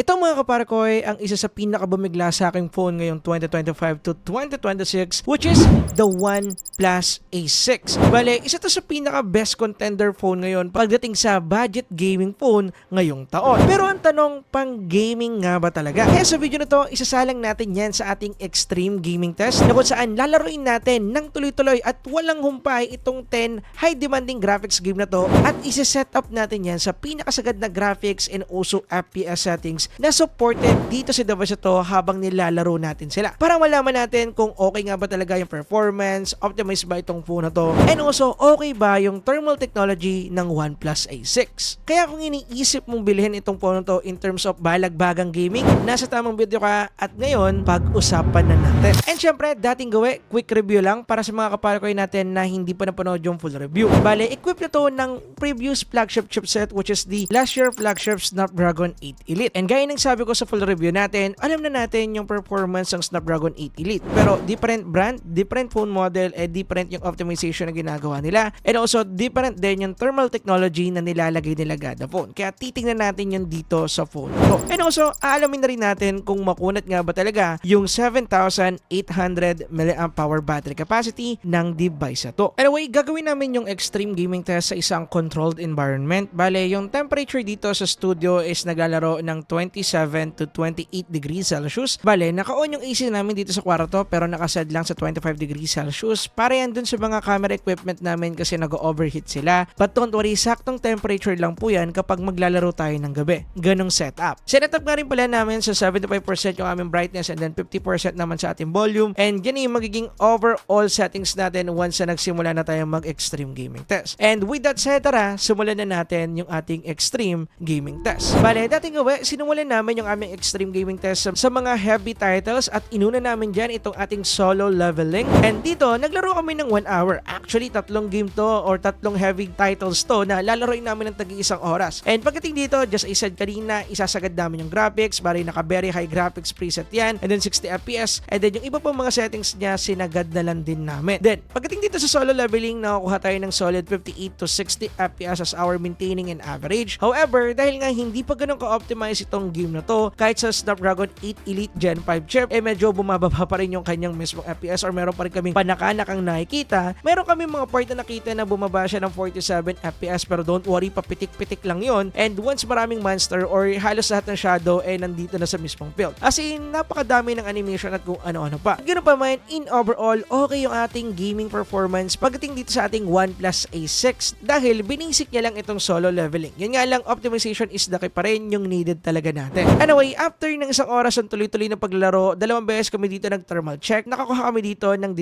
Ito mga kaparkoy ang isa sa pinakabumigla sa aking phone ngayong 2025 to 2026 which is the OnePlus A6. Bale, isa to sa pinaka-best contender phone ngayon pagdating sa budget gaming phone ngayong taon. Pero ang tanong, pang gaming nga ba talaga? Kaya sa video na to, isasalang natin yan sa ating extreme gaming test na kung saan lalaruin natin ng tuloy-tuloy at walang humpay itong 10 high demanding graphics game na to at isa-set up natin yan sa pinakasagad na graphics and also FPS settings na supported dito sa device na to habang nilalaro natin sila. Para malaman natin kung okay nga ba talaga yung performance, optimized ba itong phone na to, and also okay ba yung thermal technology ng OnePlus A6. Kaya kung iniisip mong bilhin itong phone na to in terms of balagbagang gaming, nasa tamang video ka at ngayon, pag-usapan na natin. And syempre, dating gawi, quick review lang para sa mga kaparkoy natin na hindi pa napanood yung full review. Bale, equip na to ng previous flagship chipset which is the last year flagship Snapdragon 8 Elite. And gaya ng sabi ko sa full review natin, alam na natin yung performance ng Snapdragon 8 Elite. Pero different brand, different phone model, different yung optimization na ginagawa nila. And also, different din yung thermal technology na nilalagay nila kada phone. Kaya titingnan natin yun dito sa phone ko. And also, aalamin na rin natin kung makunat nga ba talaga yung 7,800 mAh battery capacity ng device na to. Anyway, gagawin namin yung extreme gaming test sa isang controlled environment. Bale, yung temperature dito sa studio is naglalaro ng 27 to 28 degrees Celsius. Bale, naka-on yung AC namin dito sa kwarto pero nakaset lang sa 25 degrees Celsius. Para yan dun sa mga camera equipment namin kasi nag-overheat sila. But don't worry, saktong temperature lang po yan kapag maglalaro tayo ng gabi. Ganong setup. Setup nga rin pala namin sa 75% yung aming brightness and then 50% naman sa ating volume. And yan yung magiging overall settings natin once na nagsimula na tayo mag-extreme gaming test. And with that said, tara, simulan na natin yung ating extreme gaming test. Bale, dating gawi, sinumulan namin yung aming extreme gaming test sa mga heavy titles at inuna namin dyan itong ating solo leveling. And dito, naglaro kami ng 1 hour. Actually, 3 game to or 3 heavy titles to na lalaroin namin ng tagi-isang oras. And pagdating dito, just I said kanina, isasagad namin yung graphics, bali naka very high graphics preset yan, and then 60 FPS, and then yung iba pang mga settings niya, sinagad na lang din namin. Then, pagdating dito sa solo leveling, nakakuha tayo ng solid 58 to 60 FPS as our maintaining and average. However, dahil nga hindi pa ganun ka-optimize itong game na to, kahit sa Snapdragon 8 Elite Gen 5 chip, medyo bumababa pa rin yung kanyang mismong FPS or meron pa rin kaming panakanakang nakikita. Meron kami mga part na nakita na bumaba siya ng 47 FPS pero don't worry, papitik-pitik lang yon. And once maraming monster or halos lahat ng shadow nandito na sa mismong field. As in, napakadami ng animation at kung ano-ano pa. Ganun pa man, in overall, okay yung ating gaming performance pagdating dito sa ating OnePlus A6 dahil binisik niya lang itong solo leveling. Yun nga lang, optimization is the key pa rin yung needed talaga natin. Anyway, after ng isang oras ng tuloy-tuloy na paglalaro, 2 beses kami dito nag-thermal check. Nakakuha kami dito ng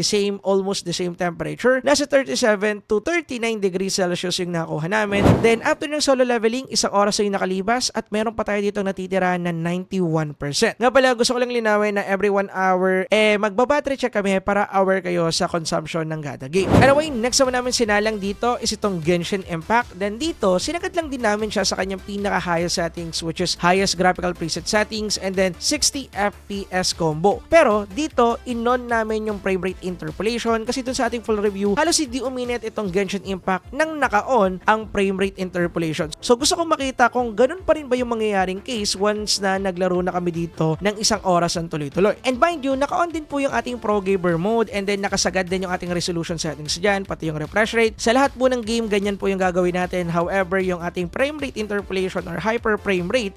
almost the same temperature. Nasa 37 to 39 degrees Celsius yung nakuha namin. Then, after ng solo leveling, isang oras yung nakalibas at meron pa tayo dito natitira na 91%. Nga pala, gusto ko lang linawin na every 1 hour, magbabattery check kami para aware kayo sa consumption ng kada game. Anyway, next naman namin sinalang dito is itong Genshin Impact. Then dito, sinagad lang din namin siya sa kanyang pinaka-highest settings which is highest graphical preset settings and then 60 FPS combo. Pero dito, in-on namin yung frame rate interpolation kasi dun sa ating full review, halos hindi uminit itong Genshin Impact nang naka-on ang frame rate interpolation. So gusto kong makita kung ganun pa rin ba yung mangyayaring case once na naglaro na kami dito ng isang oras ng tuloy-tuloy. And mind you, naka-on din po yung ating Pro Gamer mode and then nakasagad din yung ating resolution settings dyan, pati yung refresh rate. Sa lahat po ng game, ganyan po yung gagawin natin. However, yung ating frame rate interpolation or hyper frame rate,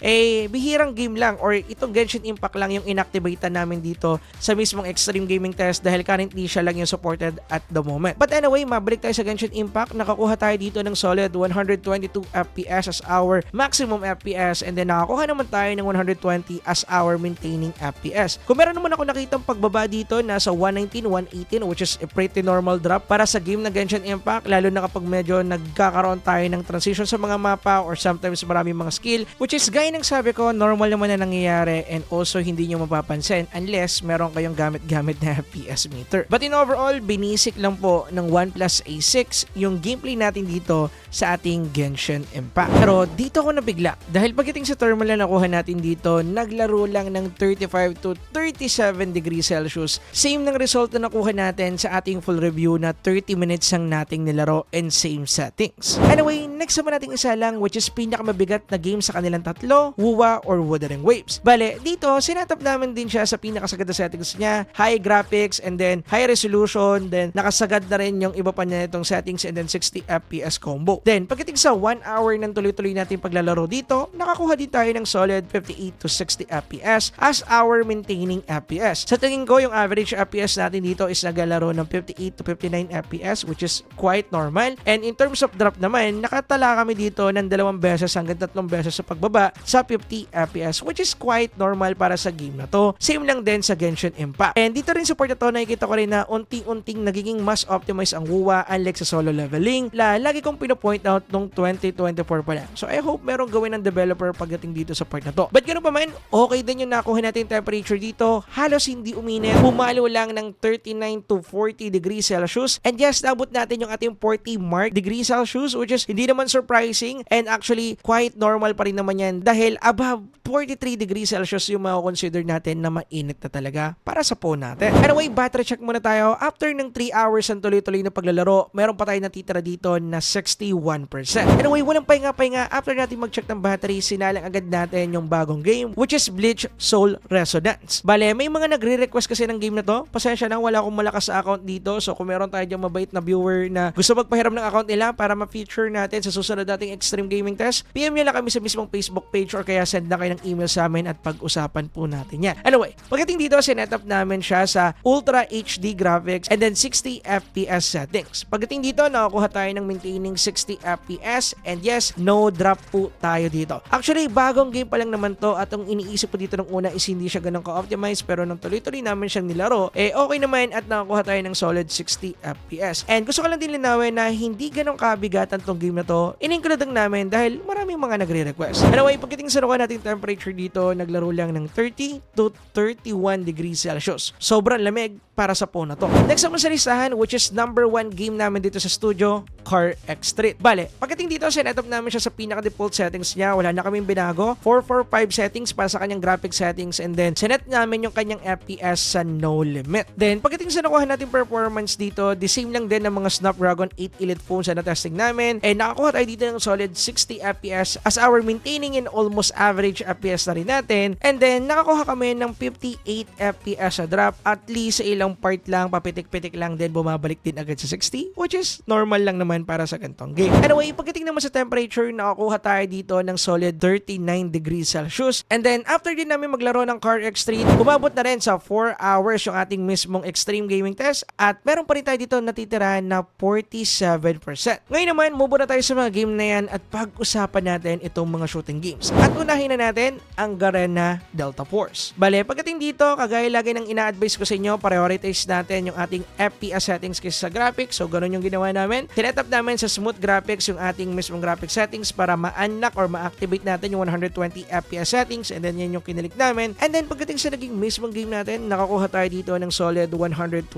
bihirang game lang or itong Genshin Impact lang yung inactivate namin dito sa mismong extreme gaming test dahil currently siya lang yung supported at the moment. But anyway, mabalik tayo sa Genshin Impact. Nakakuha tayo dito ng solid 122 FPS as our maximum FPS and then nakakuha naman tayo ng 120 as our maintaining FPS. Kung meron naman ako nakitang pagbaba dito, nasa 119, 118 which is a pretty normal drop para sa game na Genshin Impact, lalo na kapag medyo nagkakaroon tayo ng transition sa mga mapa or sometimes maraming mga skill, which is gaya ng sabi ko, normal naman na nangyayari and also hindi nyo mapapansin unless meron kayong gamit-gamit na FPS meter. But in overall, binisik lang po ng OnePlus A6 yung gameplay natin dito sa ating Genshin Impact. Pero dito ako nabigla dahil pagdating sa thermal na nakuha natin dito, naglaro lang ng 35 to 37 degrees Celsius. Same ng result na nakuha natin sa ating full review na 30 minutes ang nating nilaro and same settings. Anyway, next naman nating isa lang which is pinakamabigat na game sa kanilang tatlo, WUWA or Wuthering Waves. Bale, dito sinetap namin din siya sa pinakasagad na settings niya, high graphics and then high resolution, then nakasagad na rin yung iba pa niya itong settings and then 60 FPS combo. Then pagdating sa 1 hour ng tuloy-tuloy natin paglalaro dito, nakakuha din tayo ng solid 58 to 60 FPS as our maintaining FPS. Sa tingin ko, yung average FPS natin dito is naglalaro ng 58 to 59 FPS which is quite normal. And in terms of drop naman, nakatala kami dito ng 2 beses hanggang 3 beses sa pagbaba sa 50 FPS which is quite normal para sa game na to. Same lang din sa Genshin Impact. And dito rin support na to, nakikita ko rin na unting-unting nagiging mas optimized ang WUWA unlike sa solo leveling. Lagi kong pinopoint out nung 2024 pa lang. So I hope merong gawin ng developer pagdating dito sa part na to. But ganoon pa man, okay din yung nakuha natin temperature dito. Halos hindi uminit. Pumalo lang ng 39 to 40 degrees Celsius. And yes, nabot natin yung ating 40 mark degrees Celsius which is hindi naman surprising and actually quite normal pa rin naman yan dahil above 43 degrees Celsius yung mako-consider natin na mainit na talaga para sa phone natin. Anyway, battery check muna tayo. After ng 3 hours ng tuloy-tuloy na paglalaro, meron pa tayo natitira dito na 61%. Anyway, walang pahinga-pahinga. After natin mag-check ng battery, sinalang agad natin yung bagong game which is Bleach Soul Resonance. Bale, may mga nagre-request kasi ng game na to. Pasensya na, wala akong malakas sa account dito. So kung meron tayo diyang mabait na viewer na gusto magpahiram ng account nila para ma-feature natin sa susunod nating Extreme Gaming Test, PM nyo lang kami sa mismong Facebook page or kaya send na kayo ng email sa amin at pag-usapan po natin yan. Anyway, pagdating dito, sinetup namin siya sa Ultra HD graphics and then 60 FPS settings. Pagdating dito, nakakuha tayo ng maintaining 60 FPS and yes, no drop po tayo dito. Actually, bagong game pa lang naman to at ang iniisip po dito ng una is hindi siya ganun ka-optimize pero nung tuloy-tuloy namin siyang nilaro, okay naman at nakakuha tayo ng solid 60 FPS. And gusto ko lang din linawin na hindi ganun kabigatan tong game na to. In-include lang namin dahil maraming mga nagre-request. Anyway, pagdating sa natin temperature dito, naglaro lang ng 30 to 31 degrees Celsius. Sobrang lamig para sa phone na to. Next naman sa listahan which is number 1 game namin dito sa studio, Car X Street. Bale, pagdating dito, sinetup namin siya sa pinaka-default settings niya. Wala na kaming binago. 445 settings para sa kanyang graphic settings and then sinet namin yung kanyang FPS sa no limit. Then, pagdating sa nakuha natin performance dito, the same lang din ng mga Snapdragon 8 Elite phones na testing namin. And nakakuha tayo dito ng solid 60 FPS as our maintaining in almost average FPS na rin natin. And then, nakakuha kami ng 58 FPS sa drop. At least sa ilang part lang, papitik-pitik lang din, bumabalik din agad sa 60 which is normal lang naman para sa gantong game. Anyway, pagdating naman sa temperature, nakakuha tayo dito ng solid 39 degrees Celsius. And then, after din namin maglaro ng Car X Street, umabot na rin sa 4 hours yung ating mismong Extreme Gaming Test at meron pa rin tayo dito natitira na 47%. Ngayon naman, move na tayo sa mga game na yan at pag-usapan natin itong mga shooting games. At unahin na natin ang Garena Delta Force. Bale, pagdating dito, kagaya lagi ng ina-advise ko sa inyo, prioritize natin yung ating FPS settings kaysa sa graphics. So, ganun yung ginawa namin. Tinetap namin sa smooth graphics yung ating mismong graphic settings para ma-unlock or ma-activate natin yung 120 FPS settings and then yan yung kinilik namin. And then, pagdating sa naging mismong game natin, nakakuha tayo dito ng solid 120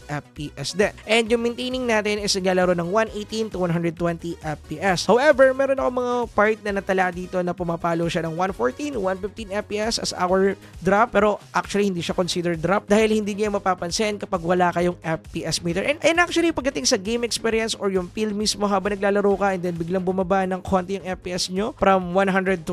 FPS din. And yung maintaining natin is naglalaro ng 118 to 120 FPS. However, meron ako mga part na natala dito na pumapalo siya ng 114, 115 FPS as our drop pero actually hindi siya considered drop dahil hindi niya mapapansin kapag wala kayong FPS meter. And actually, pagdating sa game experience or yung feel mismo habang naglalaro ka and then biglang bumaba ng konti yung FPS nyo from 120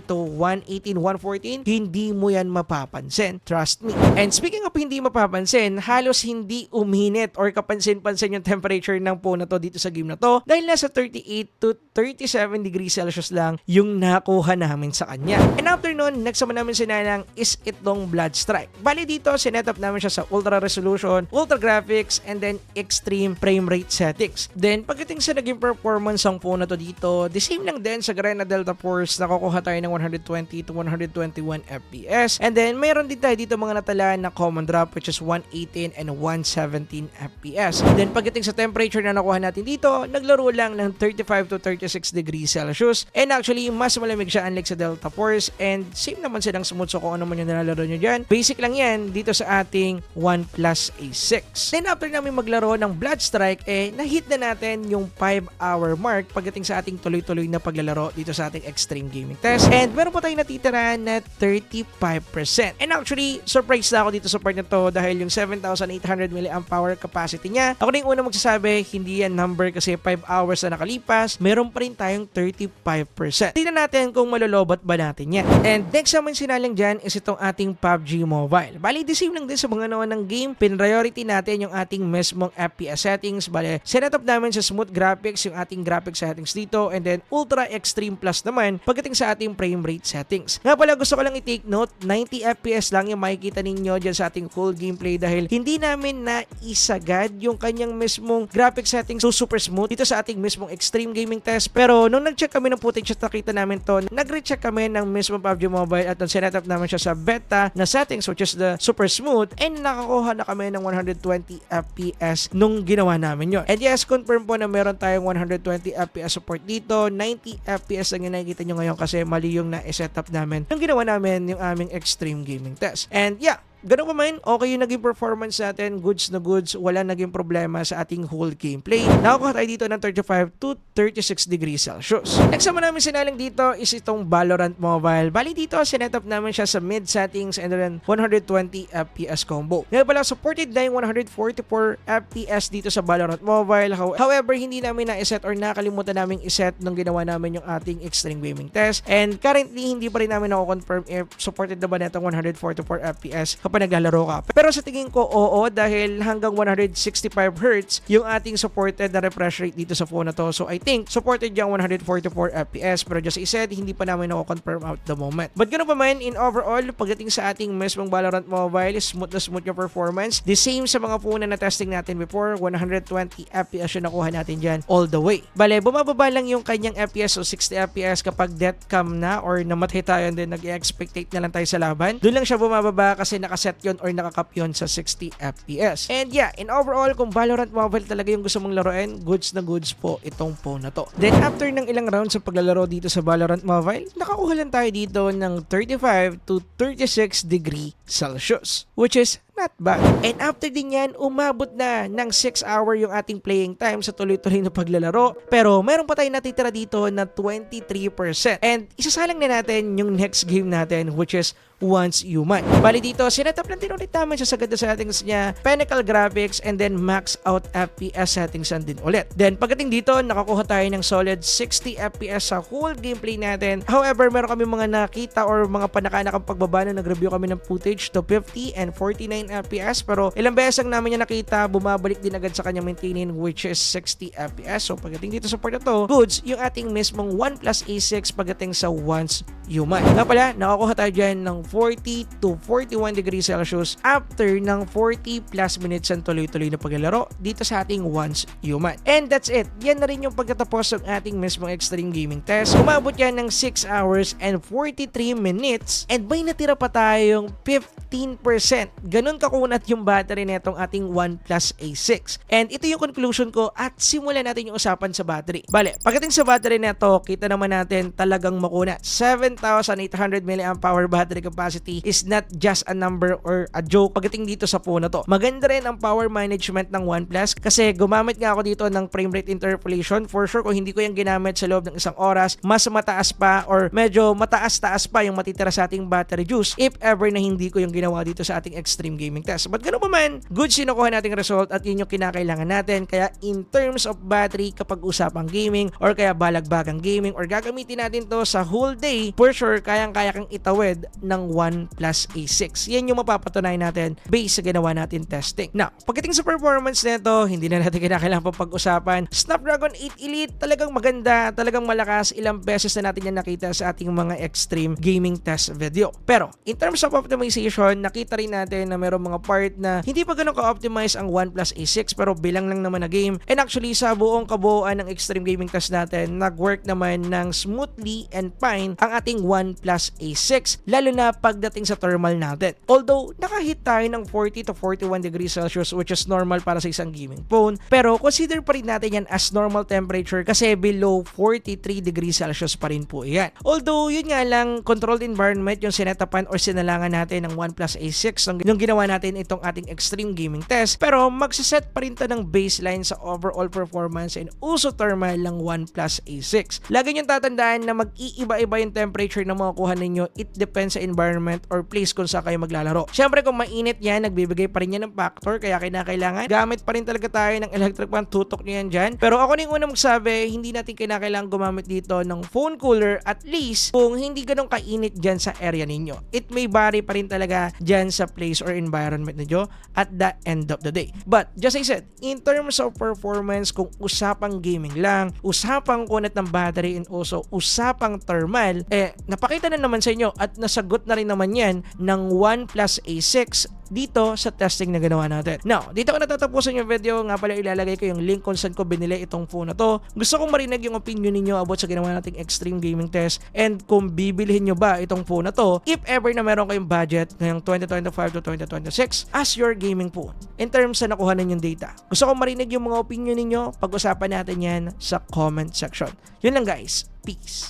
to 118, 114, hindi mo yan mapapansin. Trust me. And speaking of hindi mapapansin, halos hindi uminit or kapansin-pansin yung temperature ng phone na to dito sa game na to dahil nasa 38 to 37 degrees Celsius lang yung nakuha namin sa kanya. And after nun, next naman namin sinalang is itong Blood Strike. Bali dito, sinetup namin siya sa ultra resolution, ultra graphics, and then extreme frame rate settings. Then, pagdating sa naging performance ng phone na to dito, the same lang din sa Garena Delta Force, nakukuha tayo ng 120 to 121 FPS. And then, mayroon din tayo dito mga natala na common drop which is 118 and 117 FPS. Then, pagdating sa temperature na nakuha natin dito, naglaro lang ng 35 to 36 degrees Celsius. And actually, mas malamig siya unlike sa Delta Force and same naman silang smooth so kung ano man yung nalalaro nyo dyan. Basic lang yan dito sa ating OnePlus A6. Then after namin maglaro ng Blood Strike, nahit na natin yung 5 hour mark pagdating sa ating tuloy-tuloy na paglalaro dito sa ating extreme gaming test. And meron po tayong natitira na 35%. And actually, surprised na ako dito sa part na to dahil yung 7,800 mAh capacity niya, ako na yung una magsasabi, hindi yan number kasi 5 hours na nakalipas, meron pa rin tayong 35%. Tingnan natin kung malolobot ba natin yan. And next naman sinalang dyan is itong ating PUBG Mobile. Bali, the same lang din sa mga naman ng game. Pin-priority natin yung ating mismong FPS settings. Bali, setup namin sa smooth graphics, yung ating graphics settings dito, and then Ultra Extreme Plus naman pagdating sa ating frame rate settings. Nga pala, gusto ko lang i-take note, 90 FPS lang yung makikita ninyo dyan sa ating full gameplay dahil hindi namin na isagad yung kanyang mismong graphic settings so super smooth dito sa ating mismong extreme gaming test. Pero nung nag-check kami ng footage at nakita namin to, nag-recheck kami ng mismong PUBG Mobile at nung setup naman siya sa beta na settings which is the super smooth, and nakakuha na kami ng 120 FPS nung ginawa namin yon. And yes, confirm po na meron tayong 120 FPS support dito. 90 FPS lang yung nakikita nyo ngayon kasi mali yung na-setup namin nung ginawa namin yung aming extreme gaming test. And yeah, ganun pa man, okay yung naging performance natin, goods na goods, wala naging problema sa ating whole gameplay. Nakakuha tayo dito ng 35 to 36 degrees Celsius. Next naman namin sinaling dito is itong Valorant Mobile. Bali dito, sinetup namin siya sa mid settings and then 120 FPS combo. Ngayon pala, supported na yung 144 FPS dito sa Valorant Mobile. However, hindi namin na-iset or nakalimutan namin iset nung ginawa namin yung ating extreme gaming test. And currently, hindi pa rin namin ako-confirm if supported na ba netong 144 FPS kapag naglalaro ka. Pero sa tingin ko, oo, dahil hanggang 165 Hz yung ating supported na refresh rate dito sa phone na to. So I think supported yung 144 FPS, pero just I said, hindi pa namin ako-confirm out the moment. But ganoon pa man, in overall, pagdating sa ating mismong Valorant Mobile, smooth na smooth yung performance. The same sa mga phone na testing natin before, 120 FPS yung nakuha natin dyan all the way. Bale, bumababa lang yung kanyang FPS o 60 FPS kapag deathcam na or namatay tayo and then nag-expectate na lang tayo sa laban. Doon lang siya bumababa kasi nakaset yun or nakakap yun sa 60 FPS. And yeah, in overall, kung Valorant Mobile talaga yung gusto mong laruin, goods na goods po itong phone na to. Then after ng ilang rounds sa paglalaro dito sa Valorant Mobile, nakakuha lang tayo dito ng 35 to 36 degree Celsius, which is not bad. And after din yan, umabot na ng 6 hour yung ating playing time sa tuloy-tuloy na paglalaro. Pero meron pa tayong natitira dito na 23%. And isasalang na natin yung next game natin, which is Once Human. Bali dito, sinetap lang din ulit namin siya sa ganda settings niya, Pinnacle Graphics, and then max out FPS settings din ulit. Then pagdating dito, nakakuha tayo ng solid 60 FPS sa whole gameplay natin. However, meron kami mga nakita or mga panakanakang pagbaba na nag-review kami ng footage to 50 and 49 FPS, pero ilang beses lang namin niya nakita, bumabalik din agad sa kanyang maintaining, which is 60 FPS. So pagdating dito sa part na to, goods yung ating mismong OnePlus A6 pagdating sa Once Human. Nga pala, nakakuha tayo dyan ng 40 to 41 degrees Celsius after ng 40 plus minutes ang tuloy-tuloy na paglalaro dito sa ating Once Human. And that's it. Yan na rin yung pagkatapos ng ating mismong extreme gaming test. Umabot yan ng 6 hours and 43 minutes and may natira pa tayong 15%. Ganun kakunat yung battery netong ating OnePlus A6. And ito yung conclusion ko at simulan natin yung usapan sa battery. Bale, pagdating sa battery neto, kita naman natin talagang makunat. 7,800 mAh battery capacity is not just a number or a joke pagdating dito sa phone na to. Maganda rin ang power management ng OnePlus kasi gumamit nga ako dito ng frame rate interpolation. For sure, kung hindi ko yung ginamit sa loob ng isang oras, mas mataas pa or medyo mataas-taas pa yung matitira sa ating battery juice if ever na hindi ko yung ginawa dito sa ating extreme gaming test. But ganoon pa man, good sinukuha nating result at yun yung kinakailangan natin. Kaya in terms of battery, kapag usapang gaming or kaya balagbagang gaming or gagamitin natin to sa whole day, for sure, kayang-kaya kang itawid ng OnePlus A6. Yan yung mapapatunayan natin based sa ginawa natin testing. Now, pagdating sa performance nito, hindi na natin kinakailangan pa pag-usapan. Snapdragon 8 Elite, talagang maganda, talagang malakas. Ilang beses na natin yan nakita sa ating mga extreme gaming test video. Pero, in terms of optimization, nakita rin natin na mayroong mga part na hindi pa ganun ka-optimize ang OnePlus A6 pero bilang lang naman na game. And actually, sa buong kabuuan ng extreme gaming test natin, nag-work naman ng smoothly and fine ang ating ating OnePlus A6, lalo na pagdating sa thermal natin. Although, nakahit tayo ng 40 to 41 degrees Celsius which is normal para sa isang gaming phone, pero consider pa rin natin yan as normal temperature kasi below 43 degrees Celsius pa rin po yan. Although, yun nga lang, controlled environment yung sinetapan or sinalangan natin ng OnePlus A6 nung ginawa natin itong ating extreme gaming test, pero magsaset pa rin to ng baseline sa overall performance and also thermal ng OnePlus A6. Lagi niyong tatandaan na mag-iiba-iba yung temperature na makukuha ninyo. It depends sa environment or place kung saan kayo maglalaro. Siyempre kung mainit yan, nagbibigay pa rin yan ng factor kaya kinakailangan gamit pa rin talaga tayo ng electric fan, tutok nyo yan dyan. Pero ako na yung unang magsabi, hindi natin kinakailangan gumamit dito ng phone cooler at least kung hindi ganun kainit dyan sa area ninyo. It may vary pa rin talaga dyan sa place or environment ninyo at the end of the day. But just as I said, in terms of performance, kung usapang gaming lang, usapang kunat ng battery and also usapang thermal, napakita na naman sa inyo at nasagot na rin naman yan ng OnePlus A6 dito sa testing na ginawa natin. Now, dito ko natatapusan yung video. Nga pala ilalagay ko yung link kung saan ko binili itong phone na to. Gusto kong marinig yung opinion ninyo about sa ginawa nating extreme gaming test and kung bibilhin nyo ba itong phone na to if ever na meron kayong budget ngayong 2025 to 2026 as your gaming phone in terms sa nakuha ninyong data. Gusto kong marinig yung mga opinion ninyo. Pag-usapan natin yan sa comment section. Yun lang guys. Peace.